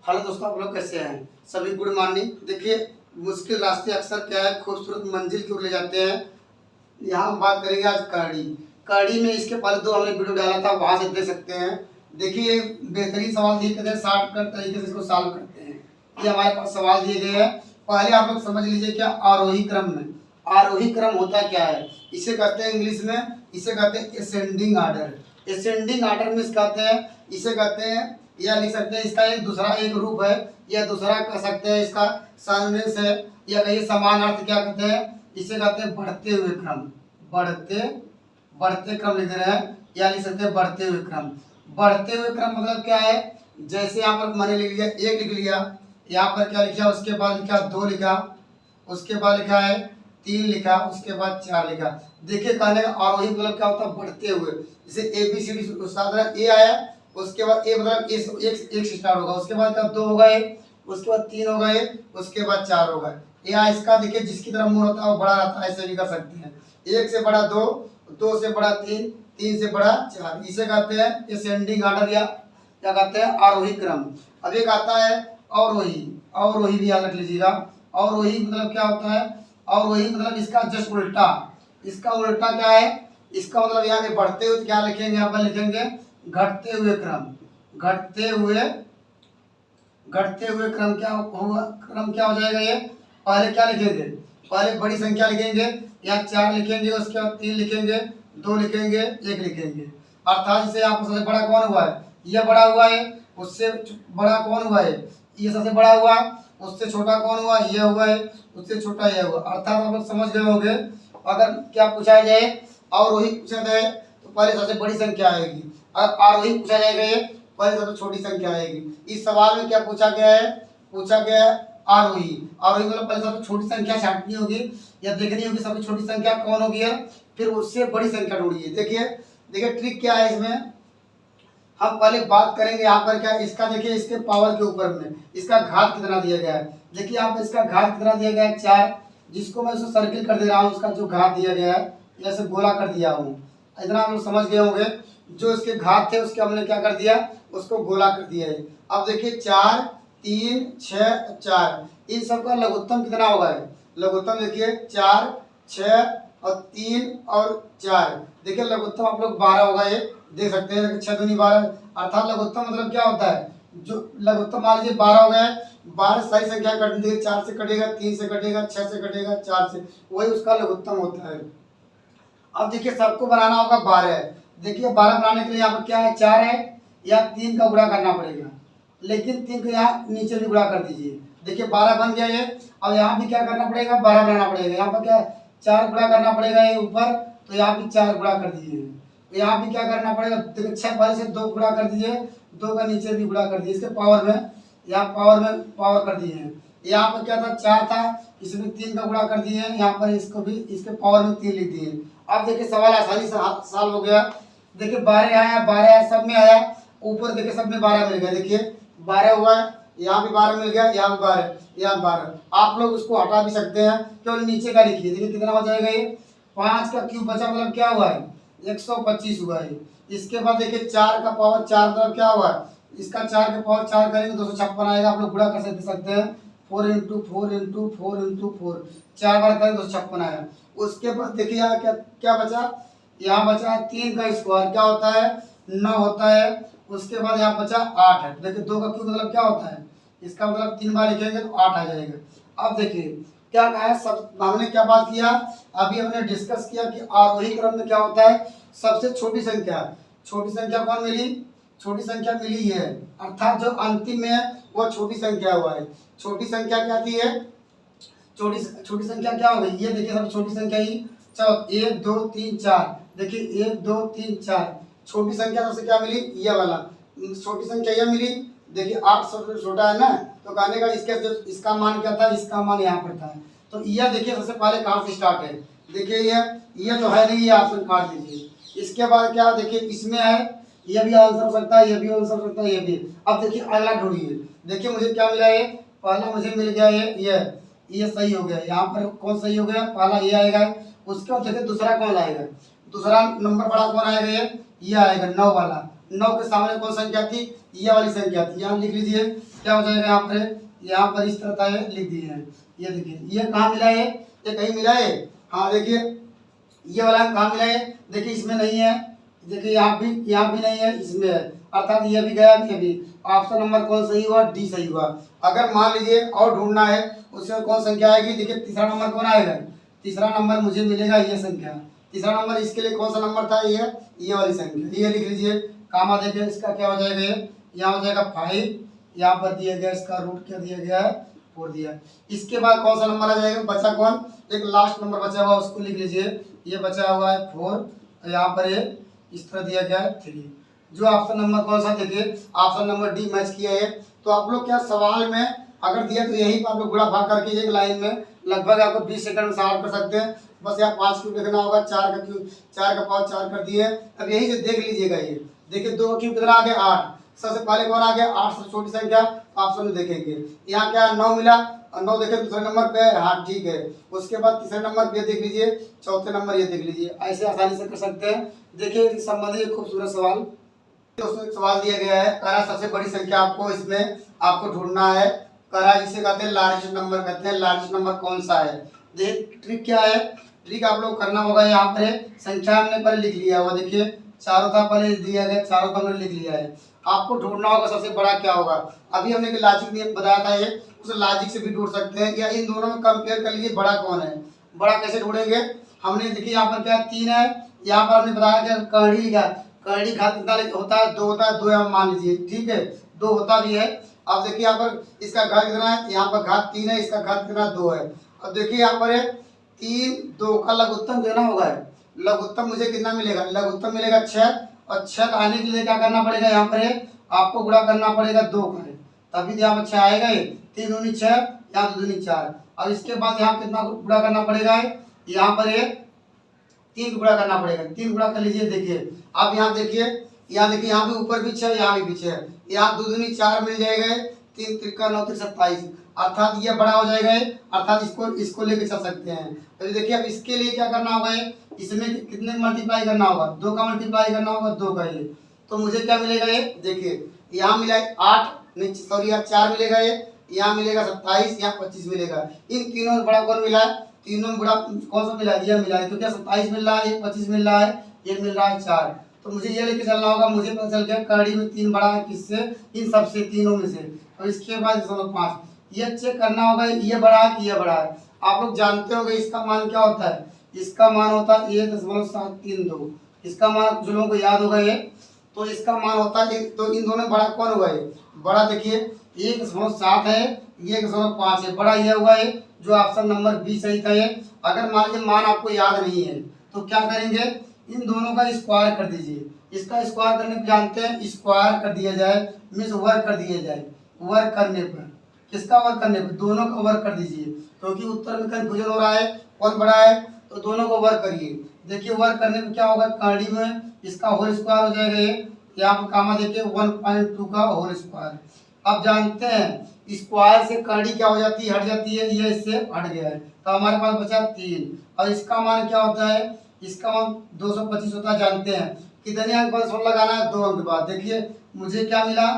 Hello दोस्तों, आप लोग कैसे हैं? सभी गुड मॉर्निंग। देखिए, मुश्किल रास्ते अक्सर क्या है, खूबसूरत मंजिल की ओर ले जाते हैं। यहाँ हम बात करेंगे आज कहाड़ी। कहाड़ी में इसके पहले दो हमने वीडियो डाला था, वहाँ से देख सकते हैं। देखिए, बेहतरीन सवाल दिए गए, शॉर्टकट तरीके से इसको सॉल्व करते हैं। ये हमारे पास सवाल दिए गए हैं। पहले आप लोग समझ लीजिए क्या आरोही क्रम में आरोही क्रम होता क्या है। इसे कहते हैं इंग्लिश में, इसे कहते हैं असेंडिंग आर्डर। असेंडिंग आर्डर में कहते हैं, इसे कहते हैं, या लिख सकते हैं इसका एक दूसरा एक रूप है, या दूसरा कह सकते हैं इसका सामंजस्य है, या कहिए समान अर्थ क्या कहते हैं, इसे कहते हैं बढ़ते हुए क्रम। बढ़ते बढ़ते क्रम लिख रहे हैं, या लिख सकते हैं बढ़ते हुए क्रम। बढ़ते हुए क्रम मतलब क्या है, जैसे यहाँ पर मैंने लिख लिया एक लिख लिया, यहाँ पर क्या लिखा, उसके बाद लिखा दो लिखा, उसके बाद लिखा है तीन लिखा, उसके बाद चार लिखा। देखिए कहने का आरोही मतलब क्या होता है, बढ़ते हुए। जैसे A B C D A आया, उसके बाद ए मतलब एक से स्टार्ट होगा, उसके बाद दो होगा ए, उसके बाद तीन होगा ए, उसके बाद चार होगा। या इसका देखिए जिसकी तरफ मुंह होता है वो बड़ा रहता है, ऐसे भी कर सकते हैं। एक से बड़ा दो, दो से बड़ा तीन, तीन से बड़ा चार। इसे कहते हैं असेंडिंग आर्डर, या क्या कहते हैं आरोही क्रम। अब एक आता है अवरोही। अवरोही भी याद रख लीजिएगा। अवरोही मतलब क्या होता है, अवरोही मतलब इसका जस्ट उल्टा। इसका उल्टा क्या है, इसका मतलब यहाँ पे बढ़ते हुए क्या लिखेंगे, यहाँ पर लिखेंगे घटते हुए क्रम। घटते हुए क्रम क्या होगा, क्रम क्या हो जाएगा ये। पहले क्या लिखेंगे, पहले बड़ी संख्या लिखेंगे, या चार लिखेंगे, उसके बाद तीन लिखेंगे, दो लिखेंगे, एक लिखेंगे। अर्थात जैसे यहाँ पर सबसे बड़ा कौन हुआ है, यह बड़ा हुआ है, उससे बड़ा कौन हुआ है, ये सबसे बड़ा हुआ, उससे छोटा कौन हुआ, यह हुआ है, उससे छोटा यह हुआ। अर्थात आप लोग समझ गए होंगे। अगर क्या पूछा जाए, अवरोही पूछा जाए तो पहले सबसे बड़ी संख्या आएगी, और आरोही पूछा जाएगा पहले सबसे छोटी संख्या आएगी। इस सवाल में क्या पूछा गया है, पूछा गया है आरोही। आरोही मतलब पहले सबसे छोटी संख्या छांटनी होगी, या देखनी होगी सबसे छोटी संख्या कौन होगी है, फिर उससे बड़ी संख्या ढूंढिए। देखिए देखिए ट्रिक क्या है इसमें, हम पहले बात करेंगे यहाँ पर क्या, इसका देखिए इसके पावर के ऊपर में इसका घात कितना दिया गया है। देखिए यहाँ पर इसका घात कितना दिया गया है, 4, जिसको मैं इसको सर्किल कर दे रहा हूँ, उसका जो घात दिया गया है जैसे गोला कर दिया हूँ। इतना आप लोग समझ गए होंगे। जो इसके घात थे उसके हमने क्या कर दिया, उसको गोला कर दिया है। अब देखिए 4, 3, 6, 4, इन सब का लघुत्तम कितना होगा है। लघुत्तम देखिए 4, 6 और 3 और 4, देखिए लघुत्तम आप लोग 12 होगा, ये देख सकते हैं 6 दूनी 12। अर्थात लघुत्तम मतलब क्या होता है, जो लघुत्तम मान लीजिए 12 हो गए, 12 सारी संख्या कट दी, 4 से कटेगा, 3 से कटेगा, 6 से कटेगा, 4 से, वही उसका लघुत्तम होता है। अब देखिए सबको बनाना होगा 12। देखिए 12 बनाने के लिए यहाँ पर क्या है, 4 है, या 3 का गुणा करना पड़ेगा, लेकिन 3 को यहाँ नीचे भी गुणा कर दीजिए। देखिए 12 बन गया ये। अब यहाँ भी क्या करना पड़ेगा, 12 बनाना पड़ेगा। यहाँ पर क्या 4 गुणा करना पड़ेगा ये ऊपर, तो यहाँ भी 4 गुणा कर दीजिए। तो यहाँ भी क्या करना पड़ेगा, देखिए 6 पहले से 2 गुणा कर दीजिए, 2 का नीचे भी गुणा कर दीजिए, इसके पावर में, यहाँ पावर में पावर कर दिए। यहाँ पर क्या था, 4 था, इसमें 3 का गुणा कर दिए, यहाँ पर इसको भी इसके पावर में 3 लिख दिए। अब देखिए सवाल आसानी से सॉल्व हो गया। देखिए 12 आया, 12 आया, सब में आया, ऊपर देखिए सब में 12 मिल गया। देखिए 12 हुआ है, यहाँ भी 12 मिल गया, यहाँ भी 12, यहाँ 12। आप लोग उसको हटा भी सकते हैं, केवल नीचे का लिखिए। देखिए कितना हो जाएगा ये, 5 का क्यूब बचा, मतलब क्या हुआ है 125 हुआ है। इसके बाद देखिए 4 का पावर 4 मतलब क्या हुआ है, इसका 4 का पावर 4 करेंगे 256 आएगा। आप लोग गुणा कर सकते हैं, 4 इंटू 4 इंटू 4 इंटू 4, 4 बार करें 256 आएगा। उसके बाद देखिए यहाँ क्या क्या बचा, यहाँ बचा 3 का स्क्वायर क्या होता है, 9 होता है। उसके बाद यहाँ बचा 8 है। देखिए 2 का क्यूब मतलब क्या होता है, इसका मतलब 3 बार लिखेंगे तो 8 आ जाएगा। अब देखिए क्या कहा है, सब हमने क्या बात किया, अभी हमने डिस्कस किया कि आरोही क्रम में क्या होता है, सबसे छोटी संख्या कौन मिली, छोटी संख्या मिली है। अर्थात जो अंतिम में है वो छोटी संख्या हुआ है। छोटी संख्या क्या थी है, छोटी संख्या क्या हो गई, ये देखिए सब छोटी संख्या ही, चलो 1 2 3 4, देखिए 1 2 3 4, छोटी संख्या सबसे क्या मिली, ये वाला छोटी संख्या ये मिली। देखिए 8 सबसे छोटा है ना, तो कहने का इसका मान क्या था, इसका मान यहाँ पर था। तो यह देखिए सबसे पहले कहाँ से स्टार्ट है, देखिए ये तो है नहीं, ये ऑप्शन काट दीजिए। इसके बाद क्या देखिए इसमें है, ये भी आंसर हो सकता है, ये भी आंसर हो सकता है, ये भी। अब देखिए अगला ढूंढिए। देखिए मुझे क्या मिला, ये पहला मुझे मिल गया ये सही हो गया। यहाँ पर कौन सही हो गया, पहला ये आएगा। उसके बाद देखिए दूसरा कौन आएगा, दूसरा नंबर बड़ा कौन आएगा, ये आएगा 9 वाला। 9 के सामने कौन संख्या थी, ये वाली संख्या थी। यहाँ लिख लीजिए क्या हो जाएगा, यहाँ पर इस तरह था, लिख दिए हैं। ये देखिए ये कहाँ मिला है, ये कहीं मिला है, हाँ देखिए ये वाला कहाँ मिला है, देखिए इसमें नहीं है, देखिए यहाँ भी नहीं है, इसमें है, अर्थात ये भी गया, ये भी। ऑप्शन नंबर कौन सही हुआ, डी सही हुआ। अगर मान लीजिए और ढूंढना है उसमें कौन संख्या आएगी, देखिए तीसरा नंबर कौन आएगा, तीसरा नंबर मुझे मिलेगा ये संख्या, तीसरा नंबर इसके लिए कौन सा नंबर था, ये वाली संख्या, ये लिख लीजिए। कामा देखिए इसका क्या हो जाएगा, यहाँ हो जाएगा 5, यहाँ पर दिया गया इसका रूट क्या दिया गया है, 4 दिया। इसके बाद कौन सा नंबर आ जाएगा, बचा कौन, एक लास्ट नंबर बचा हुआ उसको लिख लीजिए, ये बचा हुआ है 4, यहाँ पर ये इस तरह दिया गया है 3। जो ऑप्शन नंबर कौन सा, देखिए ऑप्शन नंबर डी मैच किया है। तो आप लोग क्या सवाल में अगर दिया तो यही आप लोग गुणा भाग करके एक लाइन में लगभग आपको 20 सेकंड में सॉल्व कर सकते हैं। बस यहाँ 5 क्यूब लिखना होगा, 4 का क्यूब, 4 का पावर 4 कर दिए। अब यही से देख लीजिएगा, ये देखिए 2 क्यूब कितना आ गया 8, सबसे पहले कौन आ गया 8 से छोटी संख्या, ऑप्शन में देखेंगे यहाँ क्या 9 मिला, और 9 देखे दूसरे नंबर पे, हाँ ठीक है। उसके बाद तीसरे नंबर पे देख लीजिए, चौथे नंबर ये देख लीजिए, ऐसे आसानी से कर सकते हैं। देखिए इस संबंधी एक खूबसूरत सवाल, दोस्तों एक सवाल दिया गया है, करा सबसे बड़ी संख्या आपको इसमें आपको ढूंढना है। करा जिसे कहते हैं लार्जेस्ट नंबर कहते हैं, लार्जेस्ट नंबर कौन सा है। देख ट्रिक क्या है, ट्रिक आप लोग करना होगा, यहाँ पर संख्या हमने पहले लिख लिया हुआ, देखिए चारों का पहले दिया गया, चारों का हमने लिख लिया है। आपको ढूंढना होगा सबसे बड़ा क्या होगा। अभी हमने लॉजिक नियम बताया था, ये उस लॉजिक से भी ढूंढ सकते हैं, या इन दोनों में कंपेयर कर लीजिए बड़ा कौन है। बड़ा कैसे ढूंढेंगे, हमने देखिए यहाँ पर क्या 3 है, यहाँ पर हमने बताया क्या कड़ी लिखा, कड़ी घात कितना होता है, 2 होता है, 2 यहाँ मान लीजिए, ठीक है 2 होता भी है। अब देखिए यहाँ पर इसका घात कितना है, यहाँ पर घात 3 है, इसका घात कितना 2 है। अब देखिए यहाँ पर 3 2 का लघुत्तम देना होगा, लघुत्तम मुझे कितना मिलेगा, लघुत्तम मिलेगा 6, और 6 आने के लिए क्या करना पड़ेगा, यहाँ पर आपको गुणा करना पड़ेगा 2 का, तभी यहाँ पर 6 आएगा। 3 दूनी 6, यहाँ 2 दूनी 4। अब इसके बाद यहाँ कितना गुणा करना पड़ेगा, यहाँ पर 3 गुणा करना पड़ेगा, 3 गुणा कर लीजिए। देखिए अब यहाँ देखिए, यहाँ देखिए यहाँ भी ऊपर भी 6, यहाँ भी 6, यहाँ 2 दूनी 4 मिल जाएगा, 3 त्रिका 9 त्रिक 27, अर्थात ये बड़ा हो जाएगा, अर्थात इसको लेके चल सकते हैं। तो देखिए अब इसके लिए क्या करना होगा, इसमें कितने मल्टीप्लाई करना होगा, 2 का मल्टीप्लाई करना होगा 2 का, ये तो मुझे क्या मिलेगा, ये देखिए यहाँ मिला 8, नीचे सॉरी यहाँ 4 मिलेगा, ये यहाँ मिलेगा 27, यहाँ 25 मिलेगा। इन तीनों में बड़ा कौन मिला है, तीनों में बड़ा कौन सा मिला है, ये मिला है। तो क्या 27 मिल रहा है, ये 25 मिल रहा है, ये मिल रहा है 4। तो मुझे ये लेके चलना होगा, मुझे पता चल गया कड़ी में 3 बड़ा है, किससे, इन सबसे तीनों में से। और इसके बाद 5 ये चेक करना होगा, ये बड़ा है कि ये बड़ा है। आप लोग जानते होंगे इसका मान क्या होता है, इसका मान होता है 1.732, इसका मान कुछ लोगों को याद होगा ये, तो इसका मान होता है। तो इन दोनों में बड़ा कौन हुआ है, बड़ा देखिए 1.7 है, ये 1.5 है, बड़ा ये हुआ है, जो ऑप्शन नंबर बी सही था। ये अगर मान लीजिए मान आपको याद नहीं है तो क्या करेंगे, इन दोनों का स्क्वायर कर दीजिए। इसका स्क्वायर करने पर जानते हैं, स्क्वायर कर दिया जाए मीन्स वर्क कर दिया जाए, वर्क करने पर किसका वर्क करने पर, दोनों का वर्क कर दीजिए, क्योंकि उत्तर में कंफ्यूजन हो रहा है कौन बड़ा है, तो दोनों को वर्क करिए। देखिए वर्क करने में क्या होगा, कड़ी में इसका होल स्क्वायर हो जाएगा, ये यहाँ पर कामा देखिए 1.2 का होल स्क्वायर। अब जानते हैं स्क्वायर से कड़ी क्या हो जाती है, हट जाती है, ये इससे हट गया है, तो हमारे पास बचा 3। और इसका मान क्या होता है, इसका मान 225 होता है। जानते हैं कितने अंक पर शून्य लगाना है, 2 अंक बाद। देखिए मुझे क्या मिला,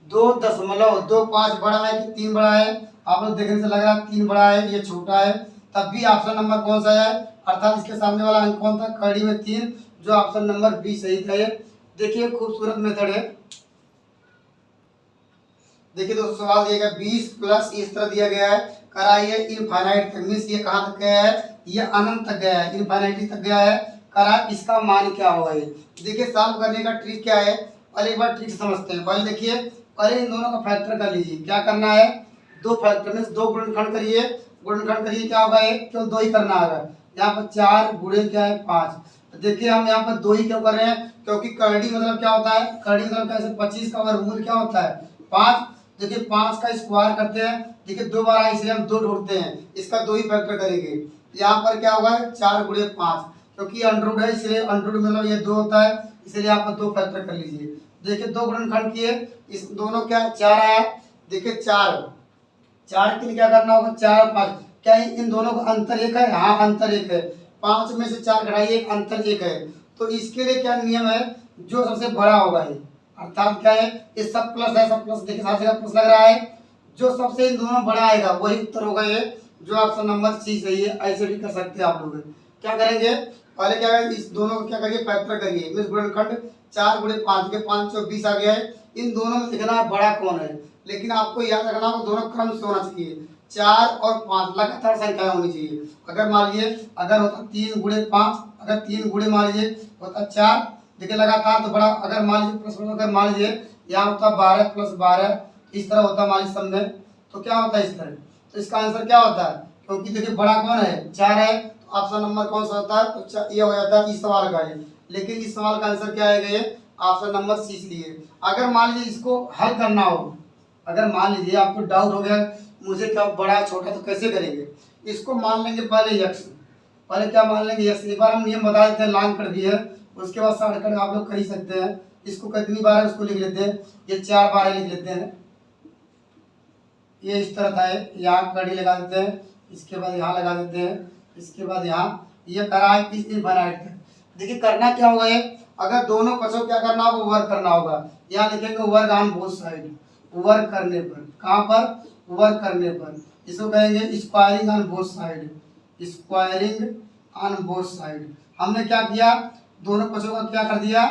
2.25 बड़ा है कि 3 बड़ा है, आप लोग देखने से लग रहा है 3 बड़ा है, ये छोटा है, तब भी ऑप्शन नंबर कौन सा है, अर्थात इसके सामने वाला अंक कौन था, कड़ी में 3, जो ऑप्शन नंबर बी सही था। ये देखिए खूबसूरत मेथड है। देखिए दोस्तों सवाल दिया गया 20 प्लस इस तरह दिया गया है, कराइए इनफाइनाइट तक, मीन्स ये कहाँ तक गया है, ये अनंत तक गया है, इनफाइनाइटी तक गया है, करा इसका मान क्या होगा। ये देखिए सॉल्व करने का ट्रिक क्या है, पहले एक बार ट्रिक समझते हैं। पहले देखिए, पहले इन दोनों का फैक्टर कर लीजिए। क्या करना है, 2 फैक्टर मीन्स 2 गुणनखंड करिए, गुणनखंड करिए, क्या होगा, ये केवल 2 ही करना होगा। यहाँ पर 4 गुणे क्या है 5। देखिए हम यहाँ पर 2 ही क्यों कर रहे हैं, क्योंकि करड़ी मतलब क्या होता है, करड़ी मतलब कैसे 25 का वर्गमूल क्या होता है 5। देखिए 5 का स्क्वायर करते हैं, देखिए 2 बार आए इसलिए हम 2 ढूंढते हैं, इसका 2 ही फैक्टर करेंगे। यहाँ पर क्या होगा 4 गुणे 5, क्योंकि अंडररूट है इसलिए अंडररूट मतलब ये 2 होता है, इसलिए यहाँ पर 2 फैक्टर कर लीजिए। देखिए 2 गुणनखंड किए, इस दोनों क्या 4 आया। देखिए 4 के लिए क्या करना होगा, 4 5, क्या इन दोनों का अंतर 1 है, हाँ अंतर 1 है। 5 में से 4 घटाइए, अंतर 1 है। तो इसके लिए क्या नियम है, जो सबसे बड़ा होगा अर्थात क्या है, ये सब प्लस है, सब प्लस, देखिए साथ जगह प्लस लग रहा है। जो सबसे इन दोनों बड़ा आएगा वही उत्तर होगा ये, जो ऑप्शन नंबर सी सही है। ऐसे भी कर सकते हैं आप लोग। क्या करेंगे, पहले क्या है, इस दोनों को क्या करिए, फैक्टर करिए। मीन्स गुणनखंड 4 गुणे 5 के 5 × 20 आ गया है। इन दोनों में देखना है बड़ा कौन है, लेकिन आपको याद रखना होगा दोनों क्रम से होना चाहिए। 4 और 5 लगातार संख्याएं होनी चाहिए। अगर मान लीजिए अगर होता 3 गुणे 5, अगर 3 गुणे मान लीजिए होता 4, देखिए लगातार तो बड़ा। अगर मान लीजिए प्लस, अगर मान लीजिए यहाँ होता 12 + 12, इस तरह होता मान लीजिए सब में, तो क्या होता है इस तरह। तो इसका आंसर क्या होता है, क्योंकि देखिए बड़ा कौन है, 4 है, तो ऑप्शन नंबर कौन सा होता है, तो ये हो जाता है इस सवाल का ये। लेकिन इस सवाल का आंसर क्या आएगा, ये ऑप्शन नंबर सी इसलिए। अगर मान लीजिए इसको हल करना हो, अगर मान लीजिए आपको डाउट हो गया मुझे क्या बड़ा छोटा तो कैसे करेंगे, इसको मान लेंगे पहले यक्स। पहले क्या मान लेंगे, यक्स। एक बार हम नियम बता देते हैं, लॉन्ग कर दिए, उसके बाद शॉर्टकट आप लोग कर ही सकते हैं। इसको कितनी बार है उसको लिख लेते हैं, ये 4 बार लिख लेते हैं। ये इस तरह था, यहाँ कड़ी लगा देते हैं, इसके बाद यहाँ लगा देते हैं, इसके बाद यहाँ ये करा है किस इनफाइनाइट तक। देखिए करना क्या होगा, ये अगर दोनों पक्षों क्या करना होगा, वर्क करना होगा। यहाँ लिखेंगे work on both side, work करने पर, कहाँ पर, वर्क करने पर। इसको कहेंगे squaring on both side, squaring on both side. हमने क्या किया, दोनों पक्षों का क्या कर दिया,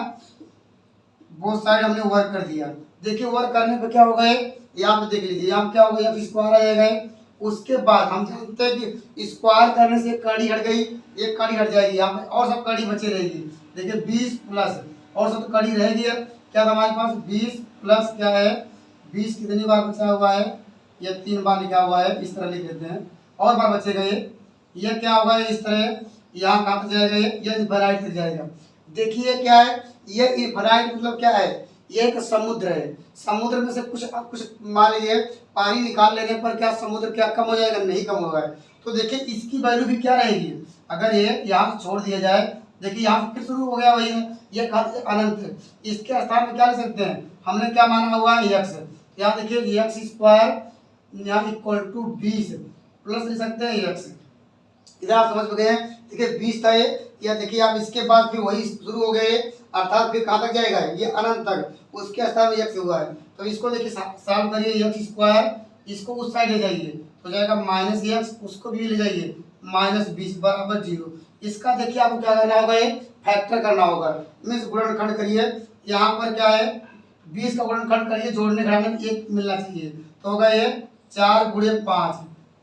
बोथ साइड हमने वर्क कर दिया। देखिए वर्क करने पर क्या होगा, यहाँ पे देख लीजिए, यहाँ क्या होगा, यहाँ स्क्वायर आ जाएगा। उसके बाद हम जानते हैं कि स्क्वायर करने से कड़ी हट गई, एक कड़ी हट जाएगी, यहाँ पे और सब कड़ी बची रहेगी। देखिए 20 प्लस और सब कड़ी रहेगी। क्या था हमारे पास, 20 प्लस क्या है, 20 कितनी बार बचा हुआ है, ये 3 बार लिखा हुआ है, इस तरह लिख देते हैं। और बार बचेगा ये क्या होगा, इस तरह यहाँ कहाँ तक जाएगा, ये इनफाइनाइट तक जाएगा। देखिए क्या है, ये इनफाइनाइट मतलब क्या है, ये एक समुद्र है। समुद्र में से कुछ मान लीजिए पानी निकाल लेने पर क्या समुद्र क्या कम हो जाएगा, नहीं कम होगा। तो देखिए इसकी वैल्यू भी क्या रहेगी, अगर ये यहाँ से छोड़ दिया जाए, देखिए यहाँ से फिर शुरू हो गया वही है, ये कहाँ से अनंत। इसके स्थान में क्या ले सकते हैं, हमने क्या माना हुआ है, यक्स। यहाँ देखिए यक्स स्क्वायर यहाँ इक्वल टू 20 प्लस ले सकते हैं यक्स। इधर आप समझ गए हैं, देखिए 20 था ये, या देखिए आप इसके बाद फिर वही शुरू हो गए, अर्थात फिर कहाँ तक जाएगा, ये अनंत तक, उसके स्थान में यक्स हुआ है। तो इसको देखिए सॉल्व करिए, यक्स स्क्वायर, इसको उस साइड ले जाइए तो जाएगा माइनस यक्स, उसको भी ले जाइए -20 बराबर 0। इसका देखिए आपको क्या करना होगा, ये फैक्टर करना होगा, मीन्स गुणनखंड करिए। यहाँ पर क्या है, 20 का गुणनखंड करिए, जोड़ने घटाने में 1 मिलना चाहिए, तो होगा ये 4 गुणे 5,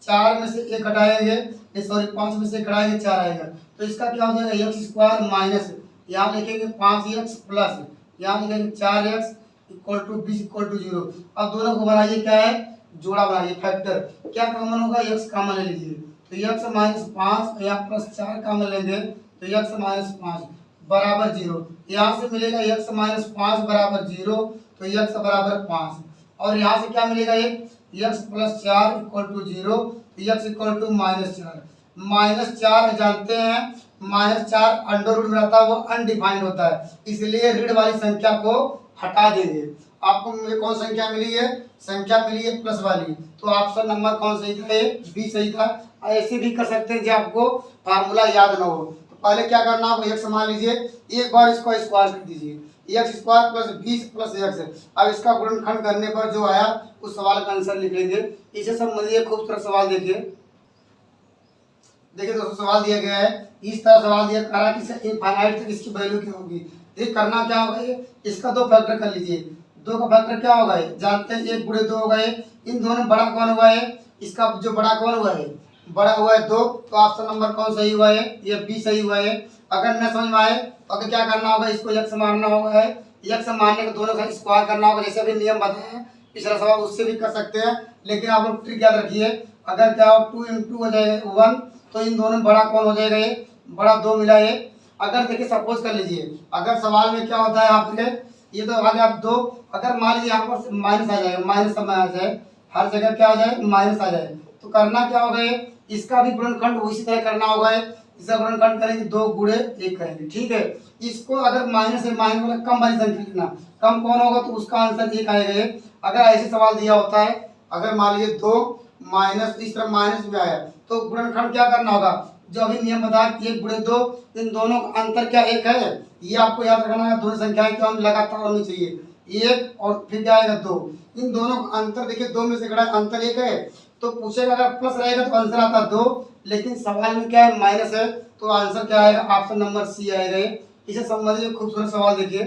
4 में से 1 घटाएंगे, सॉरी 5 में से घटाएंगे 4 आएगा। तो इसका क्या हो जाएगा, यक्स स्क्वायर माइनस, यहाँ लिखेंगे 5x प्लस, यहाँ लिखेंगे 4x equal to 20 equal to 0। अब दोनों को बनाइए, क्या है, जोड़ा बनाइए, फैक्टर। क्या कॉमन होगा, x कॉमन ले लीजिए, तो x -5 यहाँ +4 कॉमन लेंगे, तो x -5 बराबर 0। यहाँ से मिलेगा x -5 बराबर 0, तो x बराबर 5। और यहाँ से क्या मिलेगा, एक x +4 इक्वल टू 0, तो x इक्वल टू -4। -4 जानते हैं, -4 अंडर रूट में रहता है, वो अनडिफाइंड होता है, इसलिए ऋण वाली संख्या को हटा देंगे। आपको कौन संख्या मिली है, संख्या मिली है प्लस वाली, तो ऑप्शन नंबर कौन सही था, बी सही था। ऐसे भी कर सकते हैं जब आपको फार्मूला याद ना हो, तो पहले क्या करना, आपको x मान लीजिए, एक बार इसको स्क्वायर कर दीजिए, x square plus 20 plus x। अब इसका गुणनखंड करने पर जो आया उस सवाल का आंसर लिखेंगे। इसे संबंधित खूबसूरत सवाल देखिए। देखिए दोस्तों सवाल दिया गया है, इस तरह सवाल दिया करा कि इनफाइनाइट तक इसकी वैल्यू क्या होगी। देखिए करना क्या होगा, ये इसका 2 फैक्टर कर लीजिए। 2 का फैक्टर क्या होगा, जानते हैं 1 गुणे 2 होगा। इन दोनों में बड़ा कौन हुआ है, इसका जो बड़ा कौन हुआ है, बड़ा हुआ है 2, तो ऑप्शन नंबर कौन सही हुआ है, ये बी सही हुआ है। अगर न समझ में आए तो अगर क्या करना होगा, इसको x मानना होगा, x मानने के दोनों का स्क्वायर करना होगा, जैसे अभी नियम बताया पिछला सवाल, उससे भी कर सकते हैं। लेकिन आप लोग ट्रिक याद रखिए, अगर क्या हो 2 × 2 हो जाएगा 1, तो इन दोनों में बड़ा कौन हो जाएगा, ये बड़ा 2 मिला है। अगर देखिए सपोज कर लीजिए, अगर सवाल में क्या होता है यहाँ पे, ये तो आ गया 2, अगर मान लीजिए यहाँ पर माइनस आ जाएगा, माइनस समय आ जाए, हर जगह क्या आ जाए, माइनस आ जाए, तो करना क्या होगा, इसका भी गुणनखंड उसी तरह करना होगा। इसका गुणनखंड करेंगे 2 गुणे 1 करेंगे, ठीक है। इसको अगर माइनस है, माइनस मतलब कम वाली संख्या लिखना, कम कौन होगा तो उसका आंसर 1 आएगा। अगर ऐसे सवाल दिया होता है, अगर मान लीजिए 2 माइनस, इस तरह माइनस में आया, तो गुणनखंड क्या करना होगा, जो अभी नियम बताया 1 गुणे 2, इन दोनों का अंतर क्या 1 है, ये आपको याद रखना है। दोनों संख्याएं क्या लगातार होनी चाहिए, 1 और फिर क्या आएगा 2। इन दोनों का अंतर देखिए, 2 में से घटा अंतर 1 है, तो पूछेगा अगर प्लस रहेगा तो आंसर आता 2, लेकिन सवाल में क्या है माइनस है, तो आंसर क्या आएगा, ऑप्शन नंबर सी आएगा। इसे संबंधित खूबसूरत सवाल देखिए।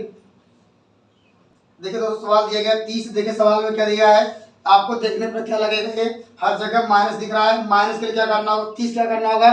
देखिए दोस्तों सवाल दिया गया 30, देखिए सवाल में क्या दिया है, आपको देखने पर क्या लगेगा, ये हर जगह माइनस दिख रहा है। माइनस के लिए क्या करना होगा, 30 क्या करना होगा,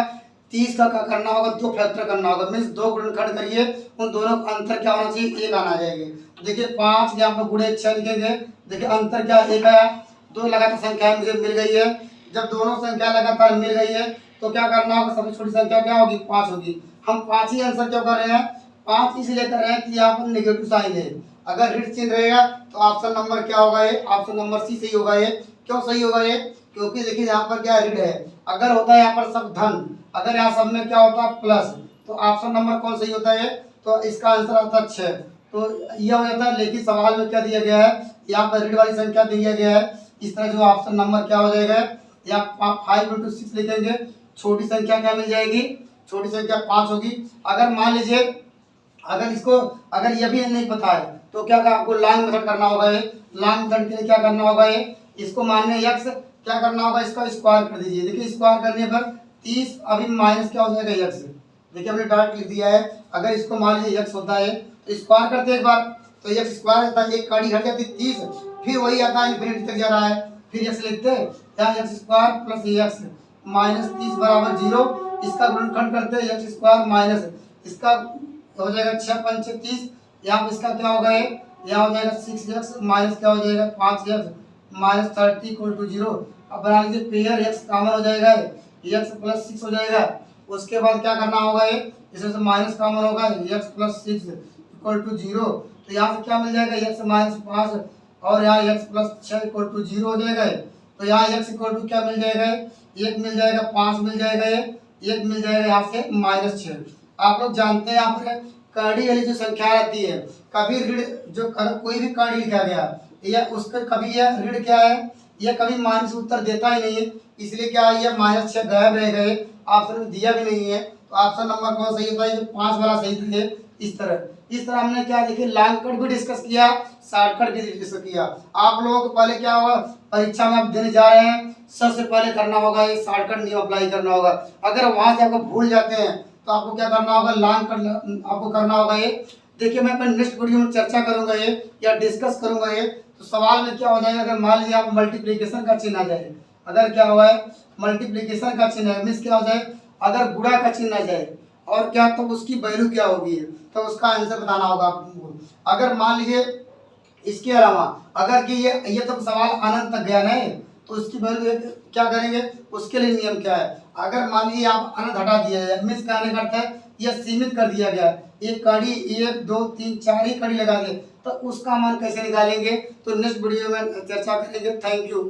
30 का क्या करना होगा, 2 फैक्टर करना होगा, मीन्स 2 गुणनखंड करिए, उन दोनों का अंतर क्या होना चाहिए, 1 आना चाहिए। देखिए 5 यहाँ पर गुणे 6 लिखेंगे, देखिए अंतर क्या 1 आया, 2 लगातार संख्या मुझे मिल गई है। जब दोनों संख्या लगातार मिल गई है तो क्या करना होगा, सबसे छोटी संख्या क्या होगी, 5 होगी। हम 5 ही आंसर क्यों कर रहे हैं, 5 इसलिए कर रहे हैं कि यहाँ पर नेगेटिव साइन है, अगर ऋण चिन्ह रहेगा तो ऑप्शन नंबर क्या होगा, ये ऑप्शन नंबर सी सही होगा। ये क्यों सही होगा, ये क्योंकि देखिए यहाँ पर क्या ऋण है, अगर होता है यहाँ पर सब धन, अगर यहाँ सब में क्या होता है प्लस, तो ऑप्शन नंबर कौन सही होता है, तो इसका आंसर आता है 6, तो यह हो जाता है। लेकिन सवाल में क्या दिया गया है, यहाँ पर ऋण वाली संख्या दिया गया है, इस तरह जो ऑप्शन नंबर क्या हो जाएगा, या 5 × 6 लिखेंगे, छोटी संख्या क्या मिल जाएगी, छोटी संख्या 5 होगी। अगर मान लीजिए अगर इसको अगर ये भी नहीं पता है तो क्या आपको लॉन्ग मेथड करना होगा, ये लॉन्ग मेथड के लिए क्या करना होगा, ये इसको मानने यक्स क्या करना होगा, इसका स्क्वायर कर दीजिए। देखिए स्क्वायर करने पर 30 अभी माइनस क्या हो जाएगा यक्स, देखिए हमने डायरेक्ट लिख दिया है। अगर इसको मान लीजिए यक्स होता है तो स्क्वायर करते हैं एक बार, तो यक्स स्क्वायर होता है, एक कड़ी हट जाती है 30, फिर वही आता है इन्फिनिटी तक जा रहा है, फिर यक्स लिखते हैं, यहाँ x square plus x minus 30 बराबर 0, इसका गुणनखंड करते हैं यक्स स्क्वायर माइनस इसका हो जाएगा 6 × 5 = 30, यहाँ पर इसका क्या होगा, ये यहाँ हो जाएगा 6x माइनस क्या हो जाएगा 5x माइनस 30 = 0। अब बना लीजिए पेयर x कॉमन हो जाएगा, x + 6 हो जाएगा। उसके बाद क्या करना होगा, ये इसमें से माइनस कॉमन होगा, x + 6 = 0, तो यहाँ से क्या मिल जाएगा x - 5 और यहाँ x + 6 = 0 हो जाएगा। तो यहाँ x = क्या मिल जाएगा, 1 मिल जाएगा, 5 मिल जाएगा, ये 1 मिल जाएगा, यहाँ से -6। आप लोग जानते हैं यहाँ पर कड़ी वाली जो संख्या आती है, कभी ऋण जो कोई भी कड़ी लिखा गया या उसका कभी यह ऋण क्या है, यह कभी माइनस उत्तर देता ही नहीं है, इसलिए क्या है, यह -6 गायब रह गए, ऑप्शन में दिया भी नहीं है। तो ऑप्शन नंबर कौन सही होता है, जो 5 वाला सही है। इस तरह हमने क्या देखिए लॉन्ग कट भी डिस्कस किया, शॉर्टकट भी डिस्कस किया। आप लोगों को पहले क्या होगा, परीक्षा में आप देने जा रहे हैं, सबसे पहले करना होगा ये शॉर्टकट नियम अप्लाई करना होगा। अगर वहां से आपको भूल जाते हैं तो आपको क्या करना होगा, लॉन्ग कट आपको करना होगा। ये देखिए मैं अपने नेक्स्ट वीडियो में चर्चा करूंगा ये या डिस्कस करूंगा ये। तो सवाल में क्या हो जाएगा, अगर मान लीजिए आप मल्टीप्लिकेशन का चिन्ह आ जाए, अगर क्या हुआ है मल्टीप्लिकेशन का चिन्ह है, मीन्स क्या हो जाए, अगर गुणा का चिन्ह आ जाए और क्या, तो उसकी वैल्यू क्या होगी, तो उसका आंसर बताना होगा आपको। अगर मान लीजिए इसके अलावा अगर कि ये तो सवाल अनंत तक गया नहीं, तो उसकी वैल्यू क्या करेंगे, उसके लिए नियम क्या है। अगर मान लीजिए आप अनंत हटा दिया जाए, मीन्स कहने का अर्थ है यह सीमित कर दिया गया, एक कड़ी 1 2 3 4 ही कड़ी लगा दे, तो उसका मान कैसे निकालेंगे, तो नेक्स्ट वीडियो में चर्चा करेंगे। Thank you.